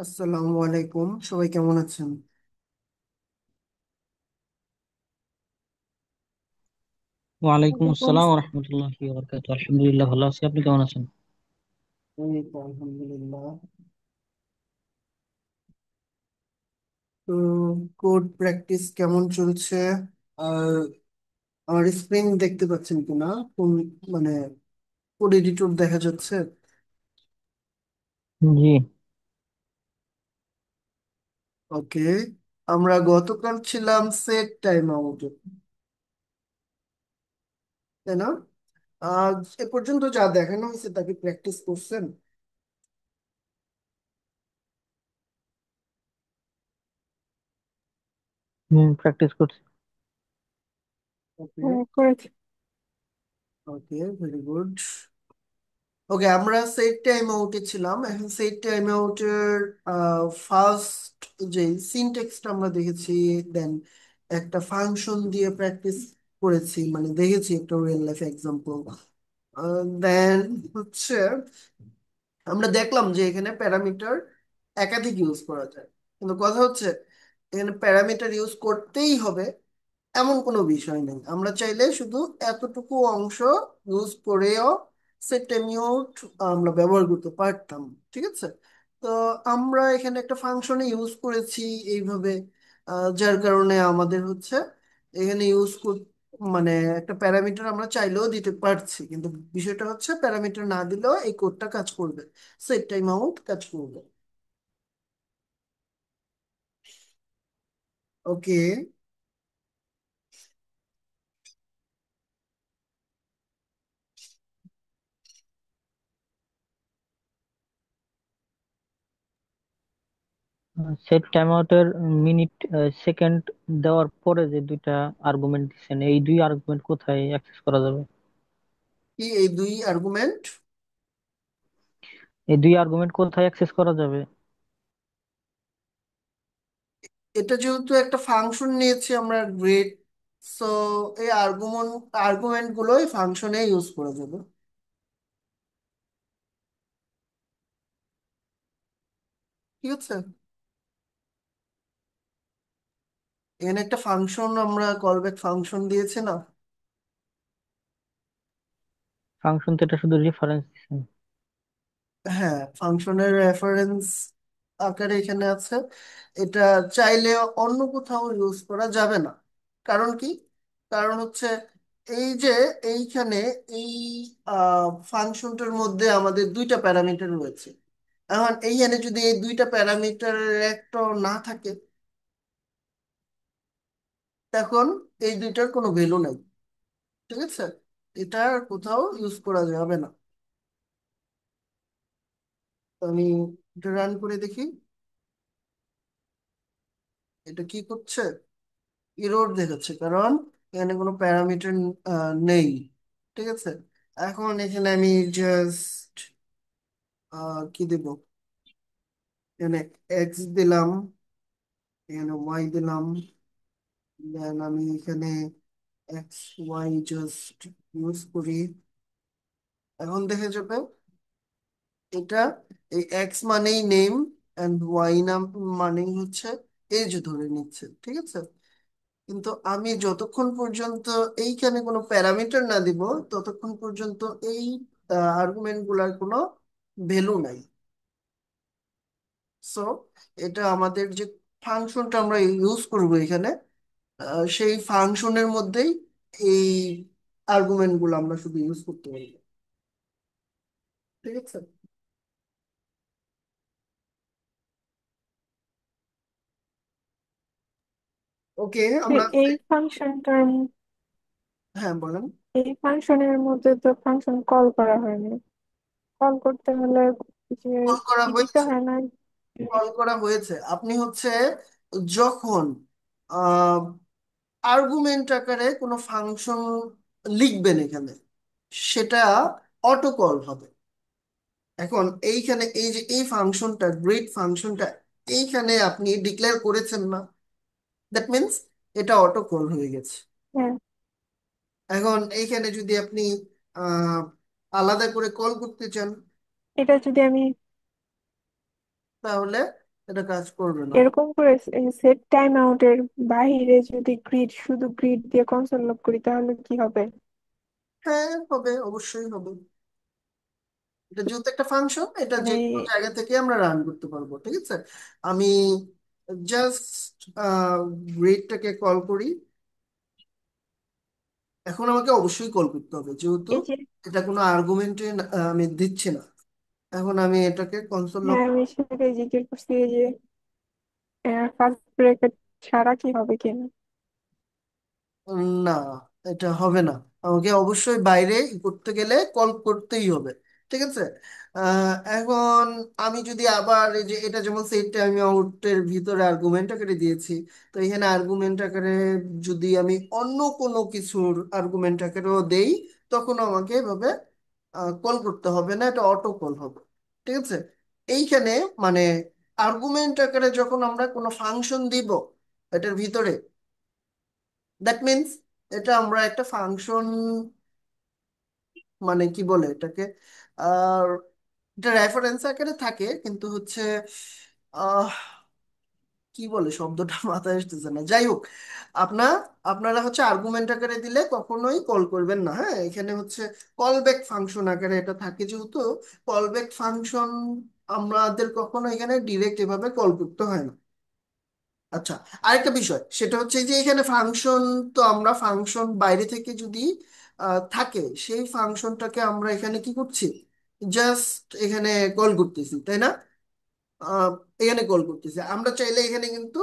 আসসালামু আলাইকুম, সবাই কেমন আছেন? ওয়ালাইকুম ওয়ালাইকুম আসসালাম আসসালাম। রহমতুল্লাহি ওয়া আলহামদুলিল্লাহ, ভালো আছি। আপনি কেমন আছেন? এই তো আলহামদুলিল্লাহ। তো কোড প্র্যাকটিস কেমন চলছে? আর আমার স্ক্রিন দেখতে পাচ্ছেন কিনা? কোন মানে কোড এডিটর দেখা যাচ্ছে? জি। ওকে। আমরা গতকাল ছিলাম সেট টাইম আউটে, তাই না? আজ এ পর্যন্ত যা দেখানো হয়েছে তাকে প্র্যাকটিস করছেন? প্র্যাকটিস করছি। ওকে। হ্যাঁ, করেছি। ওকে, ভেরি গুড। ওকে, আমরা সেট টাইম আউটে ছিলাম। এখন সেট টাইম আউটের ফার্স্ট যে সিনট্যাক্সটা আমরা দেখেছি, দেন একটা ফাংশন দিয়ে প্র্যাকটিস করেছি, মানে দেখেছি একটা রিয়েল লাইফ এক্সাম্পল। দেন হচ্ছে আমরা দেখলাম যে এখানে প্যারামিটার একাধিক ইউজ করা যায়, কিন্তু কথা হচ্ছে এখানে প্যারামিটার ইউজ করতেই হবে এমন কোনো বিষয় নেই। আমরা চাইলে শুধু এতটুকু অংশ ইউজ করেও সেটেমিউট আমরা ব্যবহার করতে পারতাম। ঠিক আছে? তো আমরা এখানে একটা ফাংশনে ইউজ করেছি এইভাবে, যার কারণে আমাদের হচ্ছে এখানে মানে একটা প্যারামিটার আমরা চাইলেও দিতে পারছি, কিন্তু বিষয়টা হচ্ছে প্যারামিটার না দিলেও এই কোডটা কাজ করবে, সেট টাইম আউট কাজ করবে। ওকে। সেট টাইম আউটের মিনিট সেকেন্ড দেওয়ার পরে যে দুইটা আর্গুমেন্ট দিচ্ছেন, এই দুই আর্গুমেন্ট কোথায় অ্যাক্সেস করা যাবে? কি এই দুই আর্গুমেন্ট? এই দুই আর্গুমেন্ট কোথায় অ্যাক্সেস করা যাবে? এটা যেহেতু একটা ফাংশন নিয়েছি আমরা, গ্রেড, সো এই আর্গুমেন্ট গুলো এই ফাংশনে ইউজ করা যাবে। ঠিক আছে? এখানে একটা ফাংশন আমরা কলব্যাক ফাংশন দিয়েছি না? ফাংশন তো এটা শুধু রেফারেন্স দিচ্ছেন। হ্যাঁ, ফাংশনের রেফারেন্স আকারে এখানে আছে। এটা চাইলে অন্য কোথাও ইউজ করা যাবে না। কারণ কি? কারণ হচ্ছে এই যে এইখানে এই ফাংশনটার মধ্যে আমাদের দুইটা প্যারামিটার রয়েছে। এখন এইখানে যদি এই দুইটা প্যারামিটারের একটা না থাকে, তখন এই দুইটার কোনো ভ্যালু নাই। ঠিক আছে? এটা আর কোথাও ইউজ করা যাবে না। তো আমি এটা রান করে দেখি এটা কি করছে। এরর দেখাচ্ছে, কারণ এখানে কোনো প্যারামিটার নেই। ঠিক আছে? এখন এখানে আমি জাস্ট কি দেব, এখানে এক্স দিলাম, এখানে ওয়াই দিলাম, দেন আমি এখানে এক্স ওয়াই জাস্ট ইউজ করি। এখন দেখা যাবে এটা, এই এক্স মানেই নেম এন্ড ওয়াই নাম মানেই হচ্ছে এজ ধরে নিচ্ছে। ঠিক আছে? কিন্তু আমি যতক্ষণ পর্যন্ত এইখানে কোনো প্যারামিটার না দিব, ততক্ষণ পর্যন্ত এই আর্গুমেন্ট গুলার কোনো ভ্যালু নাই। সো এটা আমাদের যে ফাংশনটা আমরা ইউজ করব এখানে, সেই ফাংশনের মধ্যেই এই আর্গুমেন্ট গুলো আমরা শুধু ইউজ করতে পারবো। ঠিক আছে? ওকে, আমরা এই ফাংশনটার হ্যাঁ বলেন। এই ফাংশনের মধ্যে তো ফাংশন কল করা হয়নি। কল করতে হলে যে কল করা কি দিতে হয়েছে, হয় না? কল করা হয়েছে। আপনি হচ্ছে যখন আর্গুমেন্ট আকারে কোনো ফাংশন লিখবেন এখানে, সেটা অটো কল হবে। এখন এইখানে এই যে এই ফাংশনটা, গ্রিড ফাংশনটা এইখানে আপনি ডিক্লেয়ার করেছেন না, দ্যাট মিন্স এটা অটো কল হয়ে গেছে। হ্যাঁ, এখন এইখানে যদি আপনি আহ আলাদা করে কল করতে চান, এটা যদি আমি তাহলে এটা কাজ করবে না। এরকম করে সেট টাইম আউটের বাইরে যদি গ্রিড, শুধু গ্রিড দিয়ে কনসোল লক করি তাহলে কি হবে? হ্যাঁ হবে, অবশ্যই হবে। এটা যেহেতু একটা ফাংশন, এটা যে মানে কোনো জায়গা থেকে আমরা রান করতে পারবো, ঠিক আছে। আমি জাস্ট গ্রিডটাকে কল করি। এখন আমাকে অবশ্যই কল করতে হবে যেহেতু এই যে, এটা কোনো আর্গুমেন্টে আমি দিচ্ছি না। এখন আমি এটাকে কনসোল লক। হ্যাঁ আমি সেটাই জিজ্ঞেস করছি, এই যে ফার্স্ট ব্রেকেট ছাড়া কি হবে কিনা। না, এটা হবে না। আমাকে অবশ্যই বাইরে করতে গেলে কল করতেই হবে, ঠিক আছে। এখন আমি যদি আবার এই যে এটা যেমন সেট টাইম আউটের ভিতরে আর্গুমেন্ট আকারে দিয়েছি, তো এখানে আর্গুমেন্ট আকারে যদি আমি অন্য কোনো কিছুর আর্গুমেন্ট আকারেও দেই, তখন আমাকে এভাবে কল করতে হবে না, এটা অটো কল হবে, ঠিক আছে। এইখানে মানে আর্গুমেন্ট আকারে যখন আমরা কোনো ফাংশন দিব এটার ভিতরে, দ্যাট মিনস এটা আমরা একটা ফাংশন, মানে কি বলে এটাকে, আর এটা রেফারেন্স আকারে থাকে কিন্তু হচ্ছে আহ কি বলে শব্দটা মাথায় আসতেছে না, যাই হোক। আপনারা হচ্ছে আর্গুমেন্ট আকারে দিলে কখনোই কল করবেন না, হ্যাঁ। এখানে হচ্ছে কল ব্যাক ফাংশন আকারে এটা থাকে যেহেতু, কল ব্যাক ফাংশন আমাদের কখনো এখানে ডিরেক্ট এভাবে কল করতে হয় না। আচ্ছা, আরেকটা বিষয় সেটা হচ্ছে যে এখানে ফাংশন, তো আমরা ফাংশন বাইরে থেকে যদি থাকে, সেই ফাংশনটাকে আমরা এখানে কি করছি, জাস্ট এখানে কল করতেছি, তাই না? আহ, এখানে কল করতেছি, আমরা চাইলে এখানে কিন্তু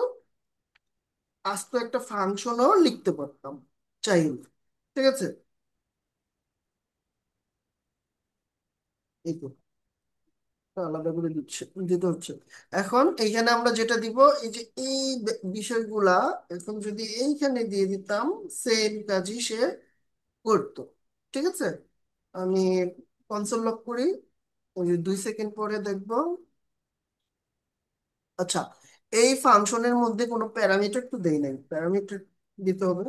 আস্ত একটা ফাংশনও লিখতে পারতাম চাইলে, ঠিক আছে। এই তো, আলাদা করে দিতে হচ্ছে। এখন এইখানে আমরা যেটা দিব, এই যে এই বিষয়গুলা এখন যদি এইখানে দিয়ে দিতাম, সেম কাজই সে করতো, ঠিক আছে। আমি কনসোল লক করি, ওই যে 2 সেকেন্ড পরে দেখবো। আচ্ছা, এই ফাংশনের মধ্যে কোনো প্যারামিটার তো দেই নাই, প্যারামিটার দিতে হবে।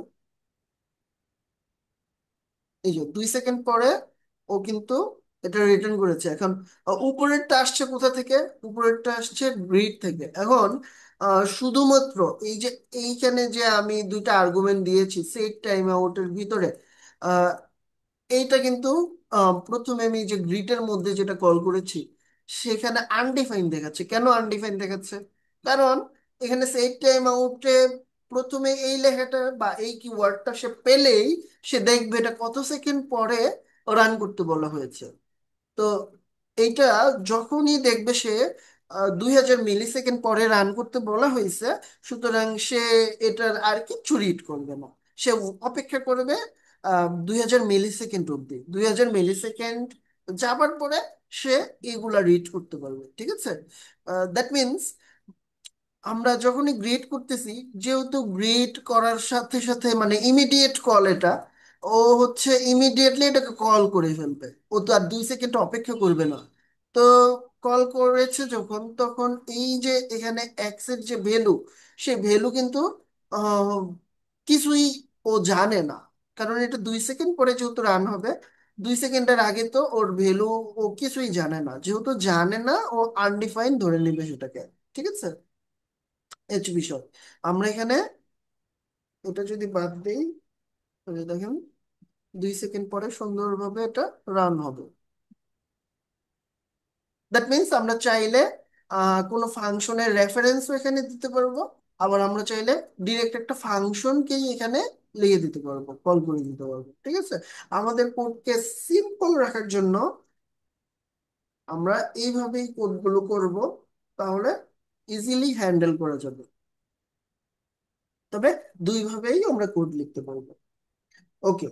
এই যে 2 সেকেন্ড পরে ও কিন্তু এটা রিটার্ন করেছে। এখন উপরেরটা আসছে কোথা থেকে? উপরেরটা আসছে গ্রিড থেকে। এখন শুধুমাত্র এই যে এইখানে যে আমি দুইটা আর্গুমেন্ট দিয়েছি সেট টাইম আউটের ভিতরে, এইটা কিন্তু প্রথমে আমি যে গ্রিডের মধ্যে যেটা কল করেছি সেখানে আনডিফাইন দেখাচ্ছে। কেন আনডিফাইন দেখাচ্ছে? কারণ এখানে সেট টাইম আউটে প্রথমে এই লেখাটা বা এই কিওয়ার্ডটা সে পেলেই সে দেখবে এটা কত সেকেন্ড পরে রান করতে বলা হয়েছে। তো এইটা যখনই দেখবে সে 2000 মিলি সেকেন্ড পরে রান করতে বলা হয়েছে, সুতরাং সে এটার আর কিচ্ছু রিড করবে না। সে অপেক্ষা করবে 2000 মিলি সেকেন্ড অব্দি, 2000 মিলি সেকেন্ড যাবার পরে সে এগুলা রিড করতে পারবে, ঠিক আছে। দ্যাট মিনস আমরা যখনই গ্রেড করতেছি, যেহেতু গ্রেড করার সাথে সাথে মানে ইমিডিয়েট কল এটা, ও হচ্ছে ইমিডিয়েটলি এটাকে কল করে ফেলবে। ও তো আর 2 সেকেন্ড অপেক্ষা করবে না। তো কল করেছে যখন, তখন এই যে এখানে এক্স এর যে ভ্যালু, সেই ভ্যালু কিন্তু আহ, কিছুই ও জানে না। কারণ এটা 2 সেকেন্ড পরে যেহেতু রান হবে, 2 সেকেন্ডের আগে তো ওর ভ্যালু ও কিছুই জানে না, যেহেতু জানে না ও আনডিফাইন ধরে নেবে সেটাকে, ঠিক আছে। এইচ বিষয় আমরা এখানে এটা যদি বাদ দিই, তাহলে দেখেন 2 সেকেন্ড পরে সুন্দরভাবে এটা রান হবে। দ্যাট মিনস আমরা চাইলে কোনো ফাংশনের রেফারেন্সও এখানে দিতে পারবো, আবার আমরা চাইলে ডিরেক্ট একটা ফাংশনকেই এখানে লিখে দিতে পারবো, কল করে দিতে পারবো, ঠিক আছে। আমাদের কোডকে সিম্পল রাখার জন্য আমরা এইভাবেই কোডগুলো করব, তাহলে ইজিলি হ্যান্ডেল করা যাবে। তবে দুইভাবেই আমরা কোড লিখতে পারবো। ওকে,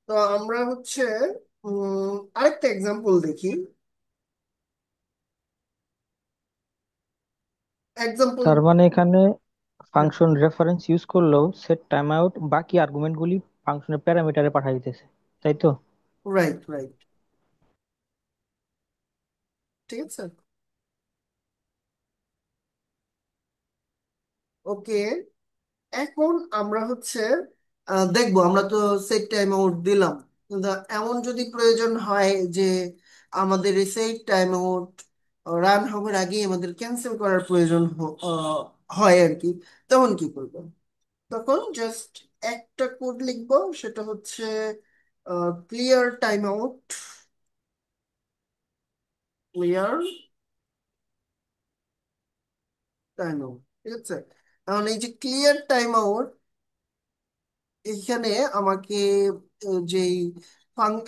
তো আমরা হচ্ছে আরেকটা এক্সাম্পল দেখি। এক্সাম্পল। তার মানে এখানে ফাংশন রেফারেন্স ইউজ করলেও সেট টাইম আউট বাকি আর্গুমেন্ট গুলি ফাংশনের প্যারামিটারে পাঠিয়ে দিতেছে, তাই তো? রাইট, রাইট, ঠিক আছে। ওকে, এখন আমরা হচ্ছে দেখবো, আমরা তো সেট টাইম আউট দিলাম, কিন্তু এমন যদি প্রয়োজন হয় যে আমাদের এই সেট টাইম আউট রান হওয়ার আগেই আমাদের ক্যান্সেল করার প্রয়োজন হয় আর কি, তখন কি করবো? তখন জাস্ট একটা কোড লিখবো, সেটা হচ্ছে clear time out, clear time out. ঠিক আছে, এখন এই যে ক্লিয়ার টাইম আউট, এইখানে আমাকে যেই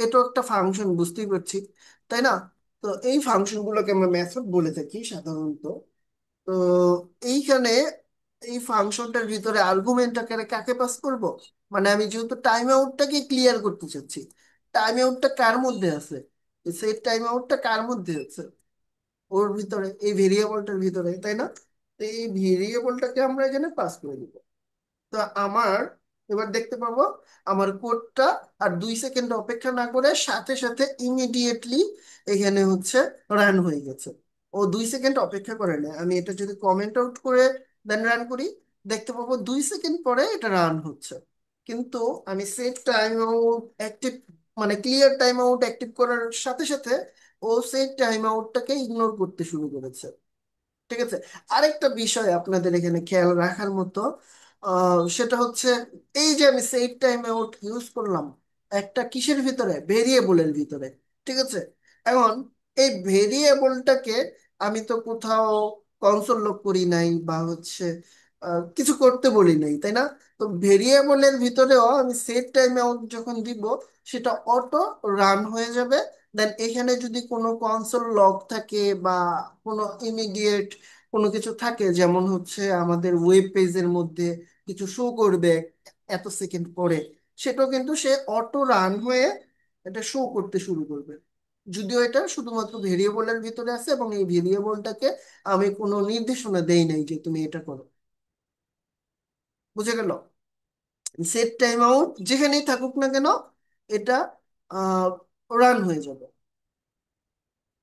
এটা একটা ফাংশন, বুঝতেই পারছি তাই না? তো এই ফাংশন গুলোকে আমরা মেথড বলে থাকি সাধারণত। তো এইখানে এই ফাংশনটার ভিতরে আর্গুমেন্ট আকারে কাকে পাস করব? মানে আমি যেহেতু টাইম আউটটাকে ক্লিয়ার করতে চাচ্ছি, টাইম আউটটা কার মধ্যে আছে? সেই টাইম আউটটা কার মধ্যে আছে? ওর ভিতরে, এই ভেরিয়েবলটার ভিতরে, তাই না? তো এই ভেরিয়েবলটাকে আমরা এখানে পাস করে দিব। তো আমার এবার দেখতে পাবো আমার কোডটা আর 2 সেকেন্ড অপেক্ষা না করে সাথে সাথে ইমিডিয়েটলি এখানে হচ্ছে রান হয়ে গেছে। ও 2 সেকেন্ড অপেক্ষা করে না, আমি এটা যদি কমেন্ট আউট করে দেন রান করি, দেখতে পাবো 2 সেকেন্ড পরে এটা রান হচ্ছে। কিন্তু আমি সেট টাইম আউট অ্যাক্টিভ, মানে ক্লিয়ার টাইম আউট অ্যাক্টিভ করার সাথে সাথে ও সেট টাইম আউটটাকে ইগনোর করতে শুরু করেছে। ঠিক আছে, আরেকটা বিষয় আপনাদের এখানে খেয়াল রাখার মতো, সেটা হচ্ছে এই যে আমি সেট টাইম আউট ইউজ করলাম একটা কিসের ভিতরে, ভেরিয়েবলের ভিতরে। ঠিক আছে, এখন এই ভেরিয়েবলটাকে আমি তো কোথাও কনসোল লক করি নাই বা হচ্ছে কিছু করতে বলি নাই, তাই না? তো ভেরিয়েবলের ভিতরেও আমি সেট টাইম আউট যখন দিব, সেটা অটো রান হয়ে যাবে। দেন এখানে যদি কোনো কনসোল লক থাকে বা কোনো ইমিডিয়েট কোনো কিছু থাকে, যেমন হচ্ছে আমাদের ওয়েব পেজের মধ্যে কিছু শো করবে এত সেকেন্ড পরে, সেটাও কিন্তু সে অটো রান হয়ে এটা শো করতে শুরু করবে। যদিও এটা শুধুমাত্র ভেরিয়েবলের ভিতরে আছে এবং এই ভেরিয়েবলটাকে আমি কোনো নির্দেশনা দেই নাই যে তুমি এটা করো। বুঝে গেল? সেট টাইম আউট যেখানেই থাকুক না কেন, এটা রান হয়ে যাবে।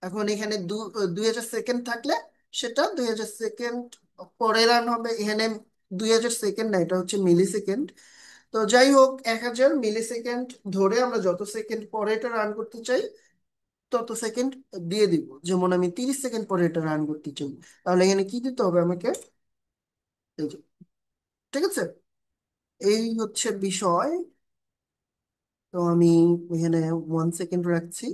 এখন এখানে 2000 সেকেন্ড থাকলে সেটা 2000 সেকেন্ড পরে রান হবে। এখানে 2000 সেকেন্ড না, এটা হচ্ছে মিলি সেকেন্ড। তো যাই হোক, 1000 মিলি সেকেন্ড ধরে আমরা যত সেকেন্ড পরে এটা রান করতে চাই তত সেকেন্ড দিয়ে দিব। যেমন আমি 30 সেকেন্ড পরে এটা রান করতে চাই, তাহলে এখানে কি দিতে হবে আমাকে? এই যে, ঠিক আছে, এই হচ্ছে বিষয়। তো আমি এখানে 1 সেকেন্ড রাখছি,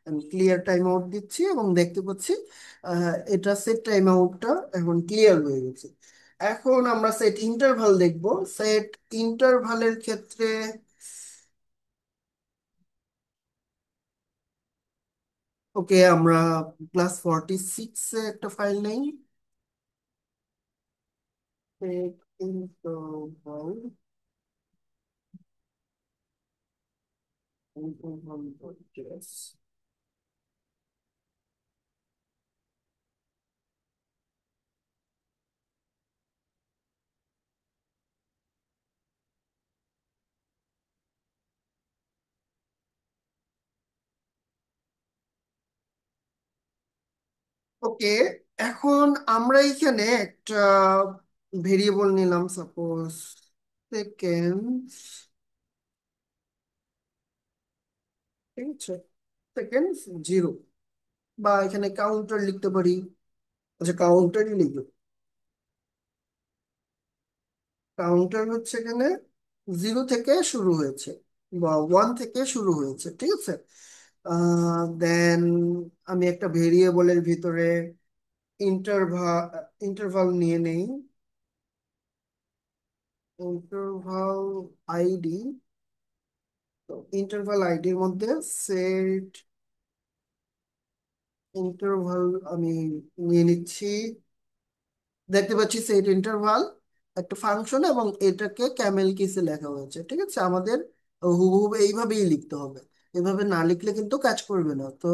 আমি ক্লিয়ার টাইম আউট দিচ্ছি এবং দেখতে পাচ্ছি এটা সেট টাইম আউটটা এখন ক্লিয়ার হয়ে গেছে। এখন আমরা সেট ইন্টারভাল দেখব। সেট ইন্টারভালের ক্ষেত্রে ওকে, আমরা ক্লাস 46-এ একটা ফাইল নেই, সেট ইন্টারভাল, ইন্টারভাল. ওকে, এখন আমরা এখানে একটা ভেরিয়েবল নিলাম, সাপোজ সেকেন্ড। ঠিক আছে, সেকেন্ড 0, বা এখানে কাউন্টার লিখতে পারি। আচ্ছা, কাউন্টারই লিখবো। কাউন্টার হচ্ছে এখানে 0 থেকে শুরু হয়েছে বা 1 থেকে শুরু হয়েছে। ঠিক আছে, দেন আমি একটা ভেরিয়েবলের ভিতরে ইন্টারভাল ইন্টারভাল নিয়ে নেই, ইন্টারভাল আইডি। তো ইন্টারভাল আইডির মধ্যে সেট ইন্টারভাল আমি নিয়ে নিচ্ছি। দেখতে পাচ্ছি সেট ইন্টারভাল একটা ফাংশন এবং এটাকে ক্যামেল কেসে লেখা হয়েছে। ঠিক আছে, আমাদের হুবহু এইভাবেই লিখতে হবে, এভাবে না লিখলে কিন্তু কাজ করবে না। তো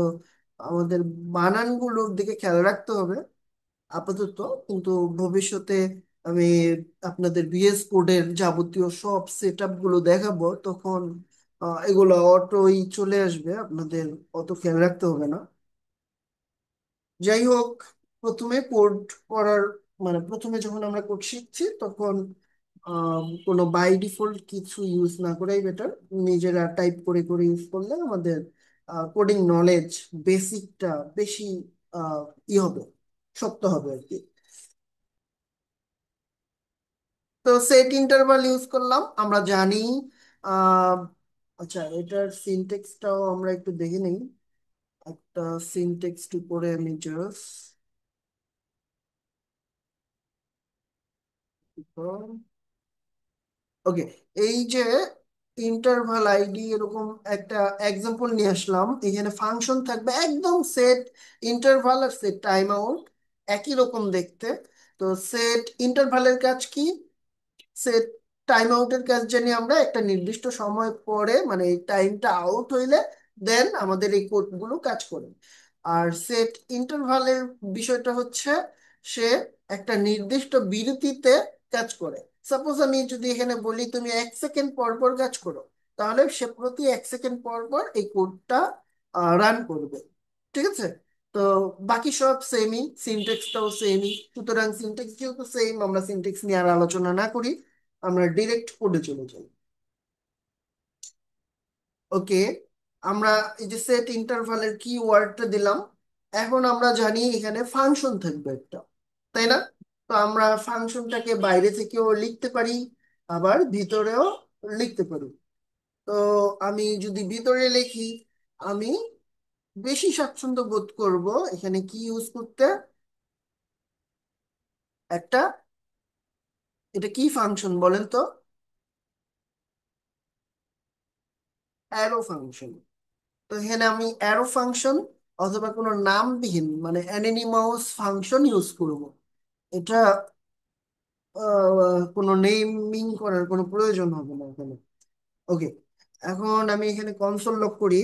আমাদের বানানগুলোর দিকে খেয়াল রাখতে হবে আপাতত। কিন্তু ভবিষ্যতে আমি আপনাদের বিএস কোডের যাবতীয় সব সেট আপ গুলো দেখাবো, তখন এগুলো অটোই চলে আসবে, আপনাদের অত খেয়াল রাখতে হবে না। যাই হোক, প্রথমে কোড করার, মানে প্রথমে যখন আমরা কোড শিখছি তখন কোনো বাই ডিফল্ট কিছু ইউজ না করাই বেটার। নিজেরা টাইপ করে করে ইউজ করলে আমাদের কোডিং নলেজ বেসিকটা বেশি আহ ই হবে, সত্য হবে আর কি। তো সেট ইন্টারভাল ইউজ করলাম, আমরা জানি। আহ আচ্ছা, এটার সিনটেক্সটাও আমরা একটু দেখে নিই। একটা সিনটেক্সট উপরে আমি জাস্ট, ওকে, এই যে ইন্টারভাল আইডি এরকম একটা এক্সাম্পল নিয়ে আসলাম। এখানে ফাংশন থাকবে একদম সেট ইন্টারভাল আর সেট টাইম আউট, একই রকম দেখতে। তো সেট ইন্টারভালের কাজ কি, সেট টাইম আউটের কাজ জানি আমরা, একটা নির্দিষ্ট সময় পরে মানে এই টাইমটা আউট হইলে দেন আমাদের এই কোডগুলো কাজ করে। আর সেট ইন্টারভালের বিষয়টা হচ্ছে সে একটা নির্দিষ্ট বিরতিতে কাজ করে। সাপোজ আমি যদি এখানে বলি তুমি 1 সেকেন্ড পর পর কাজ করো, তাহলে সে প্রতি 1 সেকেন্ড পর পর এই কোডটা রান করবে। ঠিক আছে? তো বাকি সব সেমই, সিনটেক্সটাও সেমই। সুতরাং সিনটেক্স যেহেতু সেম, আমরা সিনটেক্স নিয়ে আর আলোচনা না করি, আমরা ডিরেক্ট কোডে চলে যাই। ওকে, আমরা এই যে সেট ইন্টারভালের কি ওয়ার্ডটা দিলাম, এখন আমরা জানি এখানে ফাংশন থাকবে একটা, তাই না? তো আমরা ফাংশনটাকে বাইরে থেকেও লিখতে পারি, আবার ভিতরেও লিখতে পারি। তো আমি যদি ভিতরে লিখি, আমি বেশি স্বাচ্ছন্দ্য বোধ করব এখানে কি ইউজ করতে, একটা, এটা কি ফাংশন বলেন তো? Arrow function. তো এখানে আমি অ্যারো ফাংশন অথবা কোনো নামবিহীন মানে অ্যানোনিমাস ফাংশন ইউজ করব। এটা কোনো নেমিং করার কোনো প্রয়োজন হবে না এখানে। ওকে, এখন আমি এখানে কনসোল লক করি।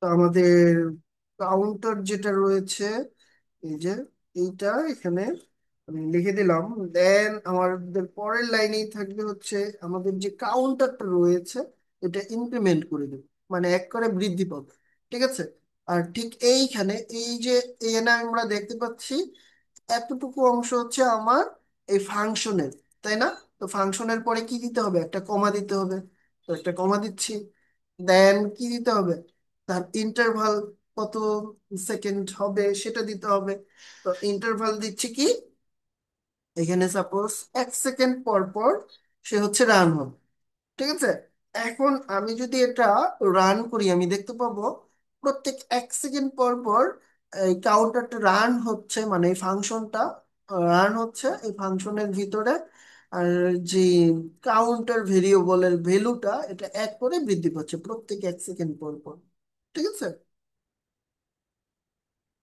তো আমাদের কাউন্টার যেটা রয়েছে, এই যে এইটা এখানে আমি লিখে দিলাম। দেন আমাদের পরের লাইনেই থাকবে হচ্ছে আমাদের যে কাউন্টারটা রয়েছে এটা ইনক্রিমেন্ট করে দেব, মানে এক করে বৃদ্ধি পাবে। ঠিক আছে? আর ঠিক এইখানে এই যে এখানে আমরা দেখতে পাচ্ছি এতটুকু অংশ হচ্ছে আমার এই ফাংশনের, তাই না? তো ফাংশনের পরে কি দিতে হবে, একটা কমা দিতে হবে। তো একটা কমা দিচ্ছি। দেন কি দিতে হবে, তার ইন্টারভাল কত সেকেন্ড হবে সেটা দিতে হবে। তো ইন্টারভাল দিচ্ছি কি, এখানে সাপোজ 1 সেকেন্ড পর পর সে হচ্ছে রান হবে। ঠিক আছে? এখন আমি যদি এটা রান করি, আমি দেখতে পাবো প্রত্যেক 1 সেকেন্ড পর পর এই কাউন্টারটা রান হচ্ছে, মানে এই ফাংশনটা রান হচ্ছে এই ফাংশনের ভিতরে। আর যে কাউন্টার ভেরিয়েবলের ভ্যালুটা এটা 1 করে বৃদ্ধি পাচ্ছে প্রত্যেক 1 সেকেন্ড পর পর। ঠিক আছে?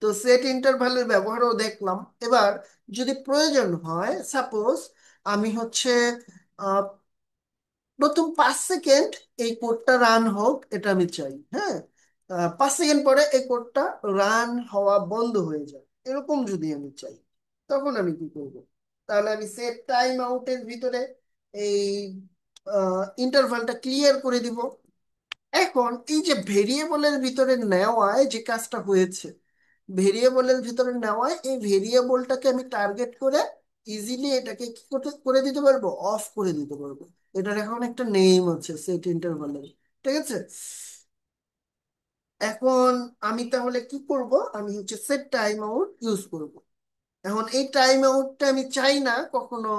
তো সেট ইন্টারভালের ব্যবহারও দেখলাম। এবার যদি প্রয়োজন হয়, সাপোজ আমি হচ্ছে প্রথম 5 সেকেন্ড এই কোডটা রান হোক এটা আমি চাই, হ্যাঁ। 5 সেকেন্ড পরে এই কোডটা রান হওয়া বন্ধ হয়ে যায়, এরকম যদি আমি চাই, তখন আমি কি করব? তাহলে আমি সেট টাইম আউটের ভিতরে এই ইন্টারভালটা ক্লিয়ার করে দিব। এখন এই যে ভেরিয়েবলের ভিতরে নেওয়ায় যে কাজটা হয়েছে, ভেরিয়েবলের ভিতরে নেওয়ায় এই ভেরিয়েবলটাকে আমি টার্গেট করে ইজিলি এটাকে কি করতে করে দিতে পারবো, অফ করে দিতে পারবো। এটার এখন একটা নেম আছে সেট ইন্টারভালের। ঠিক আছে? এখন আমি তাহলে কি করব, আমি হচ্ছে সেট টাইম আউট ইউজ করব। এখন এই টাইম আউটটা আমি চাই না কখনো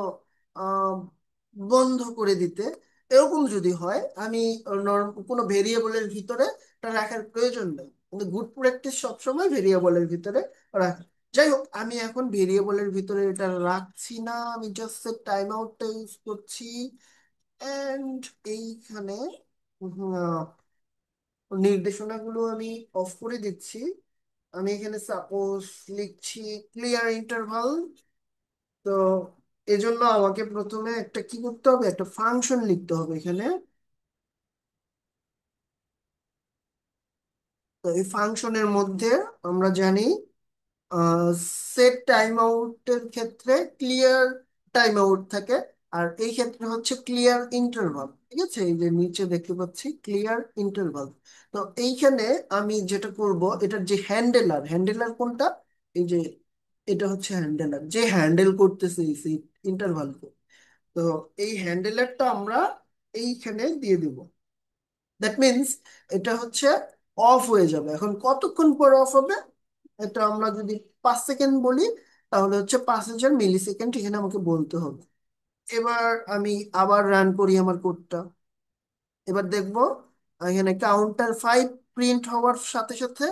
আহ, বন্ধ করে দিতে। এরকম যদি হয়, আমি কোনো ভেরিয়েবলের ভিতরে এটা রাখার প্রয়োজন নেই, কিন্তু গুড প্র্যাকটিস সবসময় ভেরিয়েবলের ভিতরে রাখা। যাই হোক, আমি এখন ভেরিয়েবলের ভিতরে এটা রাখছি না, আমি জাস্ট টাইম আউটটা ইউজ করছি। এন্ড এইখানে নির্দেশনাগুলো আমি অফ করে দিচ্ছি। আমি এখানে সাপোজ লিখছি ক্লিয়ার ইন্টারভাল। তো এজন্য আমাকে প্রথমে একটা কি করতে হবে, একটা ফাংশন লিখতে হবে এখানে। তো এই ফাংশনের মধ্যে আমরা জানি সেট টাইম আউটের ক্ষেত্রে ক্লিয়ার টাইম আউট থাকে, আর এই ক্ষেত্রে হচ্ছে ক্লিয়ার ইন্টারভাল। ঠিক আছে, এই যে নিচে দেখতে পাচ্ছি ক্লিয়ার ইন্টারভাল। তো এইখানে আমি যেটা করব, এটার যে হ্যান্ডেলার, হ্যান্ডেলার কোনটা, এই যে এটা হচ্ছে হ্যান্ডেলার, যে হ্যান্ডেল করতেছে এই ইন্টারভালকে। তো এই হ্যান্ডেলারটা আমরা এইখানে দিয়ে দিব। দ্যাট মিনস এটা হচ্ছে অফ হয়ে যাবে। এখন কতক্ষণ পর অফ হবে, এটা আমরা যদি 5 সেকেন্ড বলি, তাহলে হচ্ছে 5000 মিলি সেকেন্ড এখানে আমাকে বলতে হবে। এবার আমি আবার রান করি আমার কোডটা। এবার দেখবো এখানে কাউন্টার 5 প্রিন্ট হওয়ার সাথে সাথে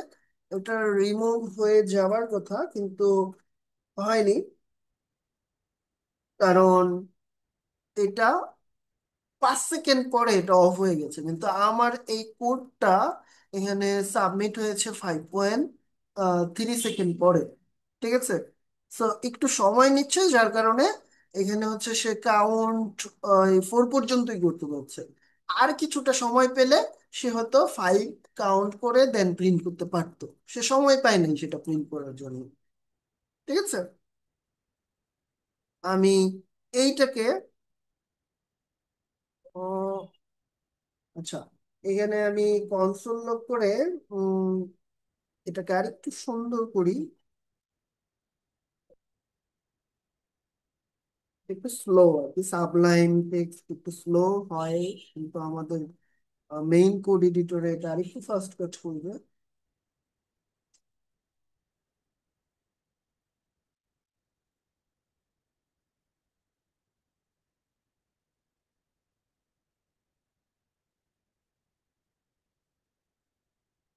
ওটা রিমুভ হয়ে যাওয়ার কথা, কিন্তু হয়নি। কারণ এটা 5 সেকেন্ড পরে এটা অফ হয়ে গেছে, কিন্তু আমার এই কোডটা এখানে সাবমিট হয়েছে 5.3 সেকেন্ড পরে। ঠিক আছে, সো একটু সময় নিচ্ছে, যার কারণে এখানে হচ্ছে সে কাউন্ট 4 পর্যন্তই করতে পারছে। আর কিছুটা সময় পেলে সে হয়তো 5 কাউন্ট করে দেন প্রিন্ট করতে পারতো। সে সময় পায় নাই সেটা প্রিন্ট করার জন্য। ঠিক আছে, আমি এইটাকে আচ্ছা, এখানে আমি কনসোল লক করে উম, এটাকে আরেকটু সুন্দর করি। একটু স্লো আর কি, সাবলাইম টেক্সট একটু স্লো হয়, কিন্তু আমাদের মেইন কোড এডিটরে এটা আরেকটু ফাস্ট কাজ করবে।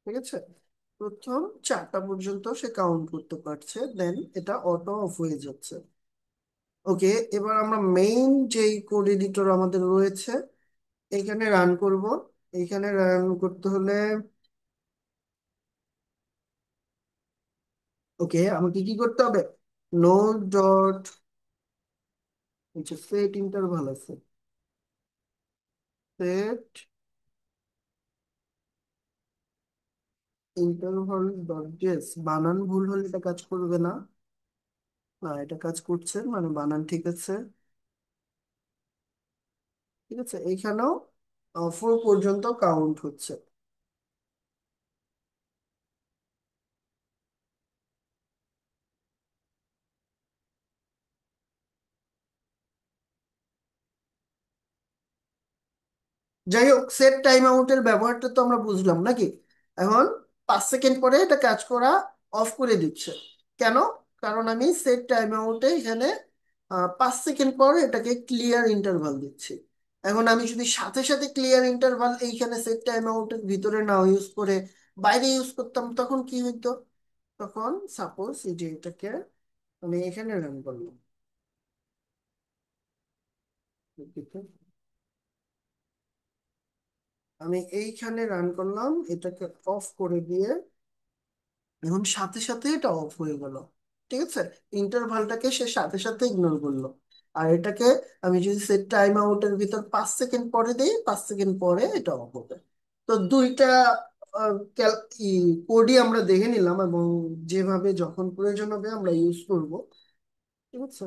ঠিক আছে, প্রথম 4টা পর্যন্ত সে কাউন্ট করতে পারছে, দেন এটা অটো অফ হয়ে যাচ্ছে। ওকে, এবার আমরা মেইন যেই কোড এডিটর আমাদের রয়েছে এখানে রান করব। এখানে রান করতে হলে ওকে আমাকে কি করতে হবে, নোড ডট সেট ইন্টারভাল আছে, সেট ইন্টারভাল ডট জেস। বানান ভুল হলে এটা কাজ করবে না। না, এটা কাজ করছে, মানে বানান ঠিক আছে। ঠিক আছে, এইখানেও 4 পর্যন্ত কাউন্ট হচ্ছে। যাই হোক, সেট টাইম আউটের ব্যবহারটা তো আমরা বুঝলাম নাকি। এখন 5 সেকেন্ড পরে এটা কাজ করা অফ করে দিচ্ছে। কেন? কারণ আমি সেট টাইম আউটে এখানে 5 সেকেন্ড পর এটাকে ক্লিয়ার ইন্টারভাল দিচ্ছি। এখন আমি যদি সাথে সাথে ক্লিয়ার ইন্টারভাল এইখানে সেট টাইম আউটের ভিতরে না ইউজ করে বাইরে ইউজ করতাম, তখন কি হইতো? তখন সাপোজ এই যে এটাকে আমি এখানে রান করলাম, আমি এইখানে রান করলাম, এটাকে অফ করে দিয়ে এখন সাথে সাথে এটা অফ হয়ে গেল। ঠিক আছে, ইন্টারভালটাকে সে সাথে সাথে ইগনোর করলো। আর এটাকে আমি যদি সেট টাইম আউটের ভিতর 5 সেকেন্ড পরে দিই, 5 সেকেন্ড পরে এটা অফ হবে। তো দুইটা কোডই আমরা দেখে নিলাম, এবং যেভাবে যখন প্রয়োজন হবে আমরা ইউজ করব। ঠিক আছে,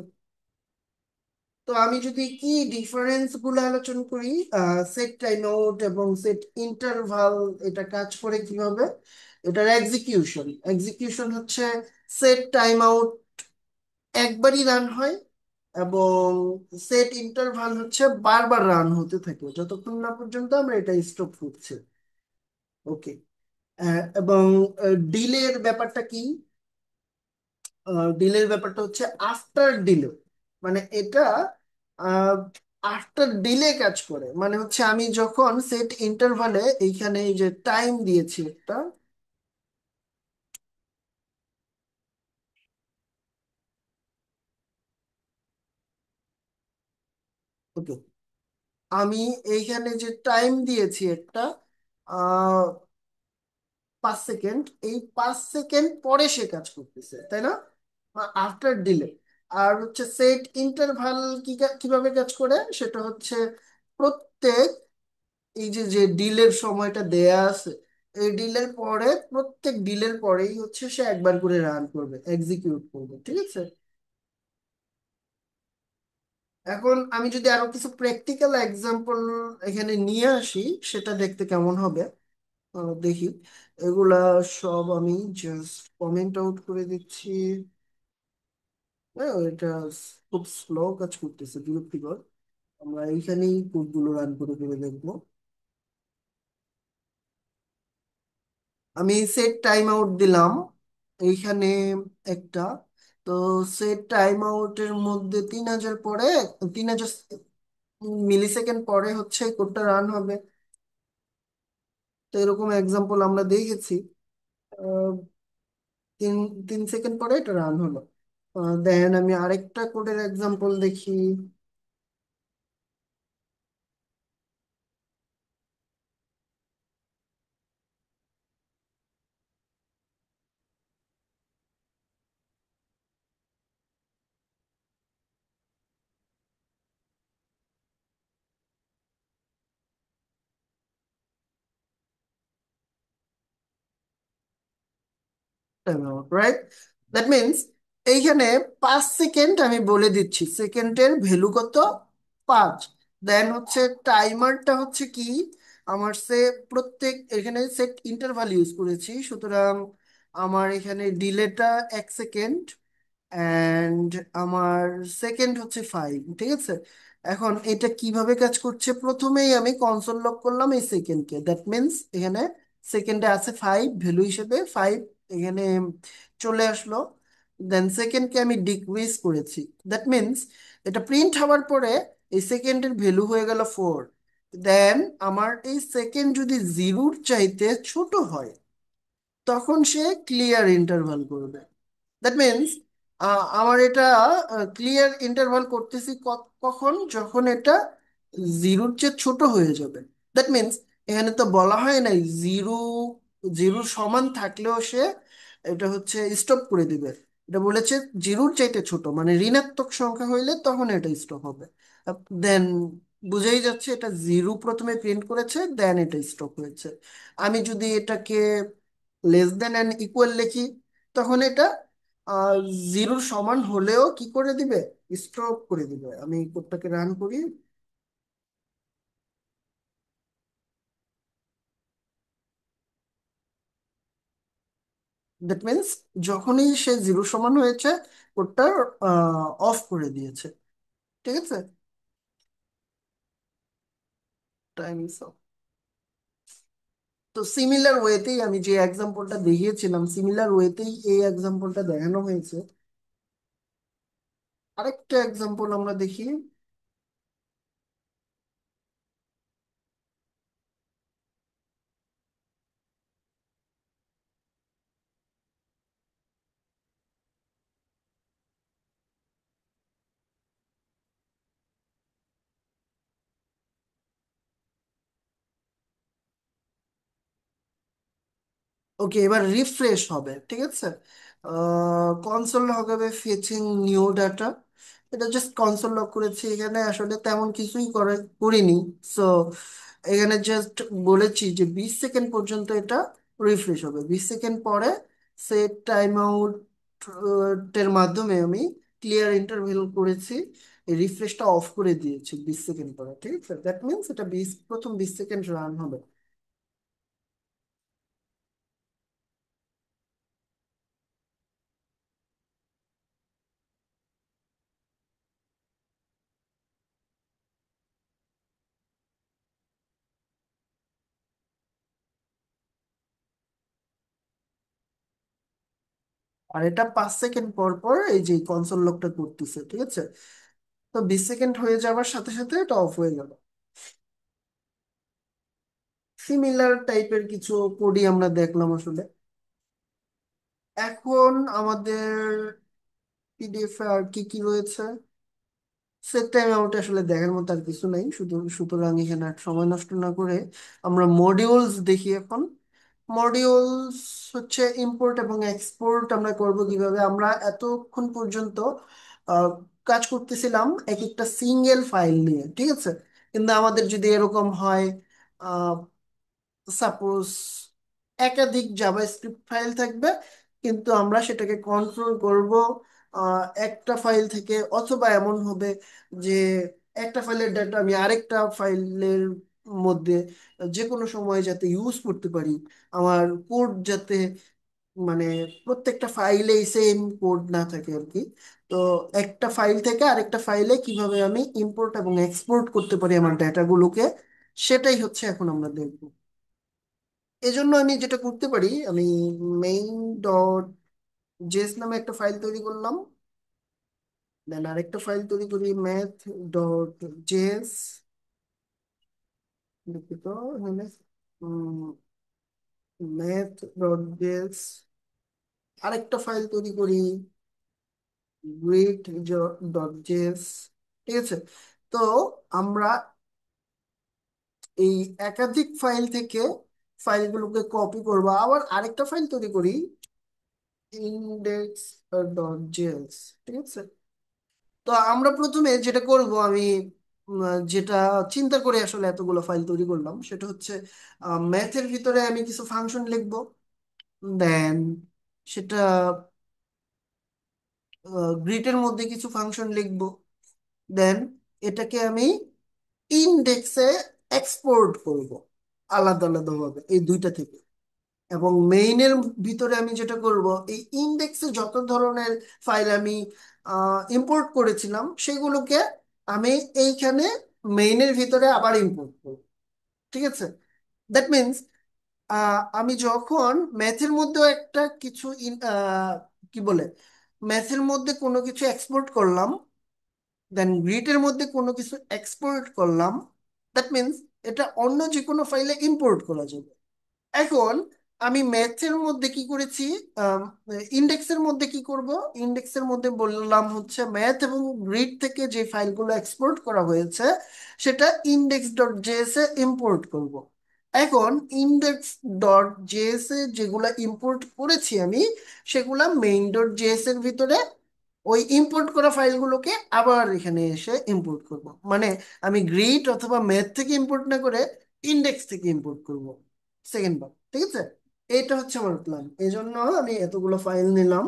তো আমি যদি কি ডিফারেন্স গুলো আলোচনা করি, সেট টাইম আউট এবং সেট ইন্টারভাল, এটা কাজ করে কিভাবে। এটার এক্সিকিউশন এক্সিকিউশন হচ্ছে সেট টাইম আউট একবারই রান হয়, এবং সেট ইন্টারভাল হচ্ছে বারবার রান হতে থাকে যতক্ষণ না পর্যন্ত আমরা এটা স্টপ করছি। ওকে, এবং ডিলের ব্যাপারটা কি? ডিলের ব্যাপারটা হচ্ছে আফটার ডিলে, মানে এটা আফটার ডিলে কাজ করে। মানে হচ্ছে আমি যখন সেট ইন্টারভালে এইখানে এই যে টাইম দিয়েছি একটা, ওকে, আমি এইখানে যে টাইম দিয়েছি একটা আহ 5 সেকেন্ড, এই 5 সেকেন্ড পরে সে কাজ করতেছে, তাই না? After delay. আর হচ্ছে সেট ইন্টারভাল কিভাবে কাজ করে, সেটা হচ্ছে প্রত্যেক এই যে যে ডিলের সময়টা দেয়া আছে, এই ডিলের পরে প্রত্যেক ডিলের পরেই হচ্ছে সে একবার করে রান করবে, এক্সিকিউট করবে। ঠিক আছে, এখন আমি যদি আরো কিছু প্র্যাকটিক্যাল এক্সাম্পল এখানে নিয়ে আসি, সেটা দেখতে কেমন হবে দেখি। এগুলা সব আমি জাস্ট কমেন্ট আউট করে দিচ্ছি। হ্যাঁ, এটা খুব স্লো কাজ করতেছে, বিরক্তিকর। আমরা এইখানেই কোডগুলো রান করে করে দেখবো। আমি সেট টাইম আউট দিলাম এইখানে একটা। তো সেট টাইম আউটের মধ্যে 3000 পরে, 3000 মিলি সেকেন্ড পরে হচ্ছে কোডটা রান হবে। তো এরকম এক্সাম্পল আমরা দেখেছি। আহ, তিন 3 সেকেন্ড পরে এটা রান হলো। দেন আমি আরেকটা কোডের এক্সাম্পল দেখি। Time out, right? That means এইখানে 5 সেকেন্ড আমি বলে দিচ্ছি, সেকেন্ডের ভ্যালু কত? 5। দেন হচ্ছে টাইমারটা হচ্ছে কি, আমার সে প্রত্যেক এখানে সেট ইন্টারভাল ইউজ করেছি, সুতরাং আমার এখানে ডিলেটা 1 সেকেন্ড, অ্যান্ড আমার সেকেন্ড হচ্ছে 5। ঠিক আছে? এখন এটা কিভাবে কাজ করছে, প্রথমেই আমি কনসোল লক করলাম এই সেকেন্ডকে। দ্যাট মিনস এখানে সেকেন্ডে আছে 5, ভ্যালু হিসেবে 5 এখানে চলে আসলো। দেন সেকেন্ডকে আমি ডিক্রিজ করেছি। দ্যাট মিনস এটা প্রিন্ট হওয়ার পরে এই সেকেন্ডের ভ্যালু হয়ে গেল 4। দেন আমার এই সেকেন্ড যদি জিরোর চাইতে ছোট হয়, তখন সে ক্লিয়ার ইন্টারভাল করবে। দ্যাট মিনস আমার এটা ক্লিয়ার ইন্টারভাল করতেছি কখন, যখন এটা জিরোর চেয়ে ছোট হয়ে যাবে। দ্যাট মিনস এখানে তো বলা হয় নাই জিরো, জিরোর সমান থাকলেও সে এটা হচ্ছে স্টপ করে দিবে। এটা বলেছে জিরোর চাইতে ছোট, মানে ঋণাত্মক সংখ্যা হইলে তখন এটা স্টপ হবে। দেন বুঝেই যাচ্ছে এটা জিরো প্রথমে প্রিন্ট করেছে, দেন এটা স্টপ হয়েছে। আমি যদি এটাকে লেস দেন অ্যান্ড ইকুয়াল লিখি, তখন এটা আহ জিরোর সমান হলেও কি করে দিবে, স্টপ করে দিবে। আমি কোডটাকে রান করি। দ্যাট মিনস যখনই সে জিরো সমান হয়েছে, কোডটা অফ করে দিয়েছে। ঠিক আছে? Time is of. তো সিমিলার ওয়েতেই আমি যে এক্সাম্পলটা দেখিয়েছিলাম, সিমিলার ওয়েতেই এই এক্সাম্পলটা দেখানো হয়েছে। আরেকটা এক্সাম্পল আমরা দেখি। ওকে, এবার রিফ্রেশ হবে। ঠিক আছে? কনসোল হবে ফেচিং নিউ ডাটা। এটা জাস্ট কনসোল লক করেছি, এখানে আসলে তেমন কিছুই করিনি। সো এখানে জাস্ট বলেছি যে 20 সেকেন্ড পর্যন্ত এটা রিফ্রেশ হবে। 20 সেকেন্ড পরে সেট টাইম আউট এর মাধ্যমে আমি ক্লিয়ার ইন্টারভেল করেছি, এই রিফ্রেশটা অফ করে দিয়েছি 20 সেকেন্ড পরে। ঠিক আছে? দ্যাট মিনস এটা প্রথম 20 সেকেন্ড রান হবে। আর এটা 5 সেকেন্ড পর পর এই যে কনসোল লকটা করতেছে। ঠিক আছে? তো 20 সেকেন্ড হয়ে যাওয়ার সাথে সাথে এটা অফ হয়ে গেল। সিমিলার টাইপের কিছু কোডই আমরা দেখলাম আসলে। এখন আমাদের পিডিএফ এ আর কি কি রয়েছে, সেট টাইম আউট আসলে দেখার মতো আর কিছু নাই। সুতরাং এখানে আর সময় নষ্ট না করে আমরা মডিউলস দেখি এখন। মডিউলস হচ্ছে ইম্পোর্ট এবং এক্সপোর্ট আমরা করব কিভাবে। আমরা এতক্ষণ পর্যন্ত আহ, কাজ করতেছিলাম এক একটা সিঙ্গেল ফাইল নিয়ে। ঠিক আছে? কিন্তু আমাদের যদি এরকম হয়, সাপোজ একাধিক জাভাস্ক্রিপ্ট ফাইল থাকবে, কিন্তু আমরা সেটাকে কন্ট্রোল করব একটা ফাইল থেকে, অথবা এমন হবে যে একটা ফাইলের ডাটা আমি আরেকটা ফাইলের মধ্যে যে কোনো সময় যাতে ইউজ করতে পারি, আমার কোড যাতে মানে প্রত্যেকটা ফাইলেই সেম কোড না থাকে আর কি। তো একটা ফাইল থেকে আরেকটা ফাইলে কিভাবে আমি ইম্পোর্ট এবং এক্সপোর্ট করতে পারি আমার ডেটাগুলোকে, সেটাই হচ্ছে এখন আমরা দেখব। এজন্য আমি যেটা করতে পারি, আমি মেইন ডট জেএস নামে একটা ফাইল তৈরি করলাম, দেন আরেকটা ফাইল তৈরি করি ম্যাথ ডট জেএস, দুঃখিত, এখানে ম্যাথ ডট জেএস, আরেকটা ফাইল তৈরি করি গ্রিড ডট জেএস। ঠিক আছে, তো আমরা এই একাধিক ফাইল থেকে ফাইলগুলোকে কপি করবো, আবার আরেকটা ফাইল তৈরি করি ইন্ডেক্স ডট জেএস। ঠিক আছে, তো আমরা প্রথমে যেটা করব, আমি যেটা চিন্তা করে আসলে এতগুলো ফাইল তৈরি করলাম সেটা হচ্ছে ম্যাথের ভিতরে আমি কিছু ফাংশন লিখবো, দেন সেটা গ্রিটের মধ্যে কিছু ফাংশন লিখবো, দেন এটাকে আমি ইনডেক্সে এক্সপোর্ট করব আলাদা আলাদা ভাবে এই দুইটা থেকে। এবং মেইনের ভিতরে আমি যেটা করব, এই ইনডেক্সে যত ধরনের ফাইল আমি ইম্পোর্ট করেছিলাম সেগুলোকে আমি এইখানে মেইনের ভিতরে আবার ইম্পোর্ট করব। ঠিক আছে, দ্যাট মিনস আমি যখন ম্যাথের মধ্যেও একটা কিছু কি বলে, ম্যাথের মধ্যে কোনো কিছু এক্সপোর্ট করলাম, দেন গ্রিটের মধ্যে কোনো কিছু এক্সপোর্ট করলাম, দ্যাট মিনস এটা অন্য যে কোনো ফাইলে ইম্পোর্ট করা যাবে। এখন আমি ম্যাথের মধ্যে কি করেছি, ইন্ডেক্সের মধ্যে কি করব, ইন্ডেক্সের মধ্যে বললাম হচ্ছে ম্যাথ এবং গ্রিড থেকে যে ফাইলগুলো এক্সপোর্ট করা হয়েছে সেটা ইন্ডেক্স ডট জেএস এ ইম্পোর্ট করব। এখন ইন্ডেক্স ডট জেএস এ যেগুলা ইম্পোর্ট করেছি আমি, সেগুলা মেইন ডট জেএস এর ভিতরে ওই ইম্পোর্ট করা ফাইলগুলোকে আবার এখানে এসে ইম্পোর্ট করব। মানে আমি গ্রিড অথবা ম্যাথ থেকে ইম্পোর্ট না করে ইন্ডেক্স থেকে ইম্পোর্ট করব সেকেন্ড বার। ঠিক আছে, এটা হচ্ছে আমার প্ল্যান, এই জন্য আমি এতগুলো ফাইল নিলাম।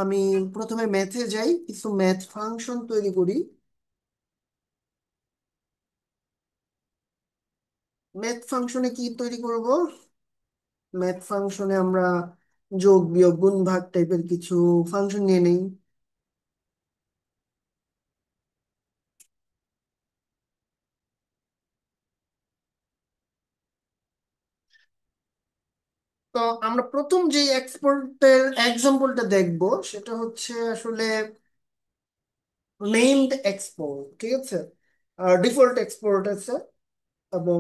আমি প্রথমে ম্যাথে যাই, কিছু ম্যাথ ফাংশন তৈরি করি। ম্যাথ ফাংশনে কি তৈরি করব, ম্যাথ ফাংশনে আমরা যোগ বিয়োগ গুণ ভাগ টাইপের কিছু ফাংশন নিয়ে নেই। তো আমরা প্রথম যে এক্সপোর্টের এক্সাম্পলটা দেখব সেটা হচ্ছে আসলে নেমড এক্সপোর্ট। ঠিক আছে, ডিফল্ট এক্সপোর্ট আছে, এবং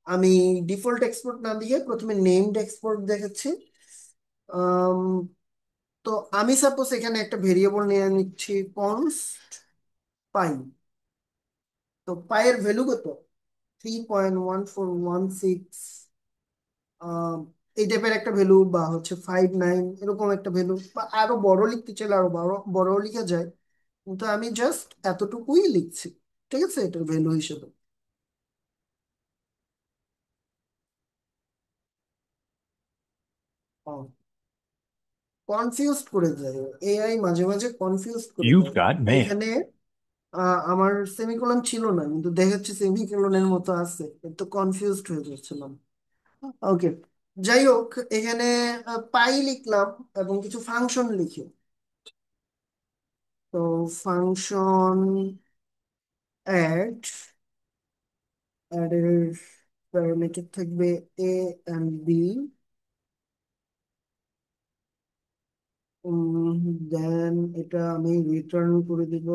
আমি ডিফল্ট এক্সপোর্ট না দিয়ে প্রথমে নেমড এক্সপোর্ট দেখেছি। আম, তো আমি সাপোজ এখানে একটা ভেরিয়েবল নিয়ে নিচ্ছি কনস্ট পাই। তো পায়ের ভ্যালু কত, 3.1416, এই টাইপের একটা ভ্যালু, বা হচ্ছে 59 এরকম একটা ভ্যালু, বা আরো বড় লিখতে চাইলে আরো বড় বড় লিখা যায়, কিন্তু আমি জাস্ট এতটুকুই লিখছি। ঠিক আছে, এটার ভ্যালু হিসেবে। কনফিউজ করে দেয়, এআই মাঝে মাঝে কনফিউজ করে You've দেয়। got mail. এখানে আমার সেমিকোলন ছিল না, কিন্তু দেখাচ্ছে সেমিকোলনের মতো আছে, একটু কনফিউজড হয়ে যাচ্ছিলাম। ওকে, যাই হোক, এখানে পাই লিখলাম এবং কিছু ফাংশন লিখি। তো ফাংশন অ্যাড, অ্যাড এর প্যারামিটার থাকবে এ এন্ড বি, দেন এটা আমি রিটার্ন করে দিব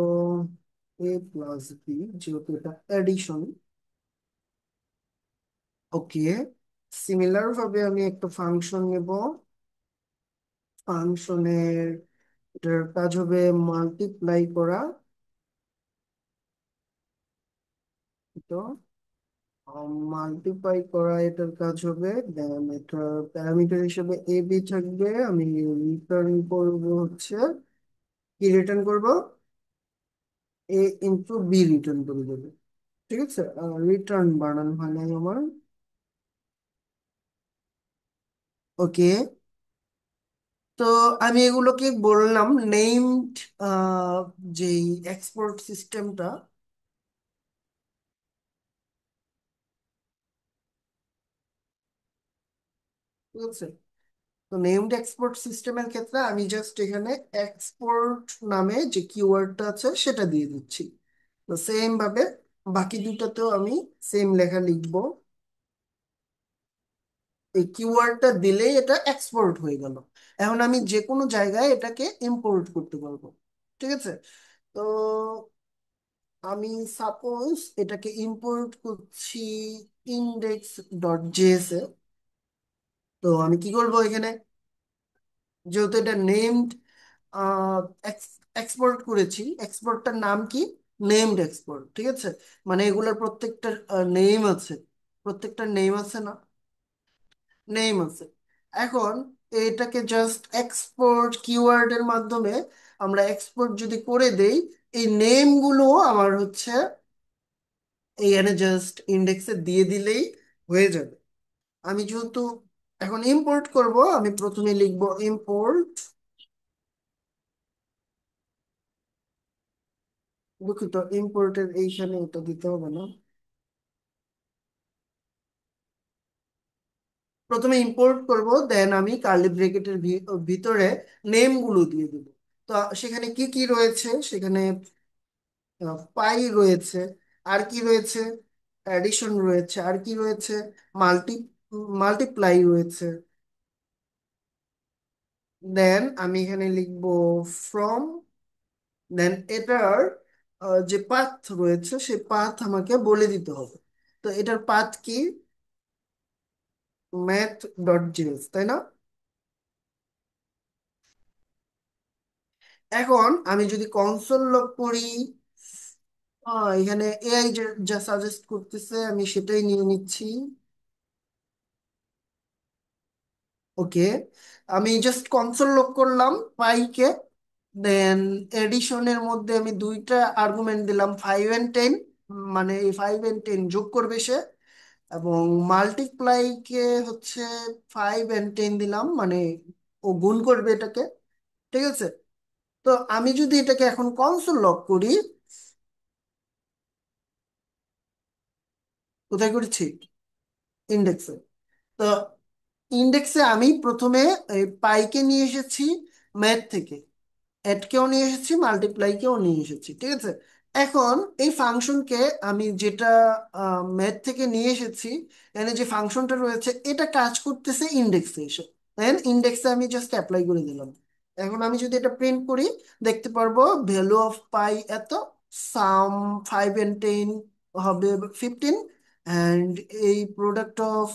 এ প্লাস বি, যেহেতু এটা অ্যাডিশন। ওকে, সিমিলার ভাবে আমি একটা ফাংশন নেব, ফাংশনের এটার কাজ হবে মাল্টিপ্লাই করা। তো মাল্টিপ্লাই করা এটার কাজ হবে, দেন এটার প্যারামিটার হিসেবে এ বি থাকবে। আমি রিটার্ন করব হচ্ছে, কি রিটার্ন করব, এ ইন্টু বি রিটার্ন করে দেবে। ঠিক আছে, রিটার্ন বানান হয় নাই আমার। ওকে, তো আমি এগুলোকে বললাম নেমড যেই এক্সপোর্ট সিস্টেমটা, ঠিক আছে। তো নেমড এক্সপোর্ট সিস্টেমের ক্ষেত্রে আমি জাস্ট এখানে এক্সপোর্ট নামে যে কিওয়ার্ডটা আছে সেটা দিয়ে দিচ্ছি। তো সেম ভাবে বাকি দুটাতেও আমি সেম লেখা লিখবো। এই কিওয়ার্ডটা দিলেই এটা এক্সপোর্ট হয়ে গেল। এখন আমি যে কোনো জায়গায় এটাকে ইম্পোর্ট করতে পারবো, ঠিক আছে। তো আমি সাপোজ এটাকে ইম্পোর্ট করছি ইন্ডেক্স ডট জেএস এ। তো আমি কি করবো এখানে, যেহেতু এটা নেমড এক্সপোর্ট করেছি, এক্সপোর্টটার নাম কি, নেমড এক্সপোর্ট, ঠিক আছে। মানে এগুলোর প্রত্যেকটার নেম আছে, প্রত্যেকটার নেম আছে না, নেম আছে। এখন এটাকে জাস্ট এক্সপোর্ট কিওয়ার্ডের মাধ্যমে আমরা এক্সপোর্ট যদি করে দেই, এই নেম গুলো আমার হচ্ছে এইখানে জাস্ট ইন্ডেক্সে দিয়ে দিলেই হয়ে যাবে। আমি যেহেতু এখন ইম্পোর্ট করব, আমি প্রথমে লিখবো ইম্পোর্ট, দুঃখিত ইম্পোর্টের এইখানে এটা দিতে হবে না। প্রথমে ইম্পোর্ট করব, দেন আমি কার্লি ব্রেকেটের ভিতরে নেম গুলো দিয়ে দিব। তো সেখানে কি কি রয়েছে, সেখানে পাই রয়েছে, আর কি রয়েছে, অ্যাডিশন রয়েছে, আর কি রয়েছে, মাল্টি মাল্টিপ্লাই রয়েছে। দেন আমি এখানে লিখবো ফ্রম, দেন এটার যে পাথ রয়েছে সেই পাথ আমাকে বলে দিতে হবে। তো এটার পাথ কি, ম্যাথ ডট জিএস, তাই না? এখন আমি যদি কনসোল লগ করি, এখানে এআই যা সাজেস্ট করতেছে আমি সেটাই নিয়ে নিচ্ছি। ওকে, আমি জাস্ট কনসোল লক করলাম পাইকে। দেন এডিশনের মধ্যে আমি দুইটা আর্গুমেন্ট দিলাম, 5 and 10, মানে এই 5 and 10 যোগ করবে সে। এবং মাল্টিপ্লাইকে হচ্ছে 5 and 10 দিলাম, মানে ও গুণ করবে এটাকে, ঠিক আছে। তো আমি যদি এটাকে এখন কনসোল লক করি, কোথায় করেছি, ইন্ডেক্সে। তো ইন্ডেক্সে আমি প্রথমে এই পাইকে নিয়ে এসেছি ম্যাথ থেকে, অ্যাডকেও নিয়ে এসেছি, মাল্টিপ্লাইকেও নিয়ে এসেছি, ঠিক আছে। এখন এই ফাংশনকে আমি যেটা ম্যাথ থেকে নিয়ে এসেছি, এখানে যে ফাংশনটা রয়েছে এটা কাজ করতেছে ইন্ডেক্সে এসে, দেন ইন্ডেক্সে আমি জাস্ট অ্যাপ্লাই করে দিলাম। এখন আমি যদি এটা প্রিন্ট করি, দেখতে পারবো ভ্যালু অফ পাই এত, সাম 5 and 10 হবে 15, অ্যান্ড এই প্রোডাক্ট অফ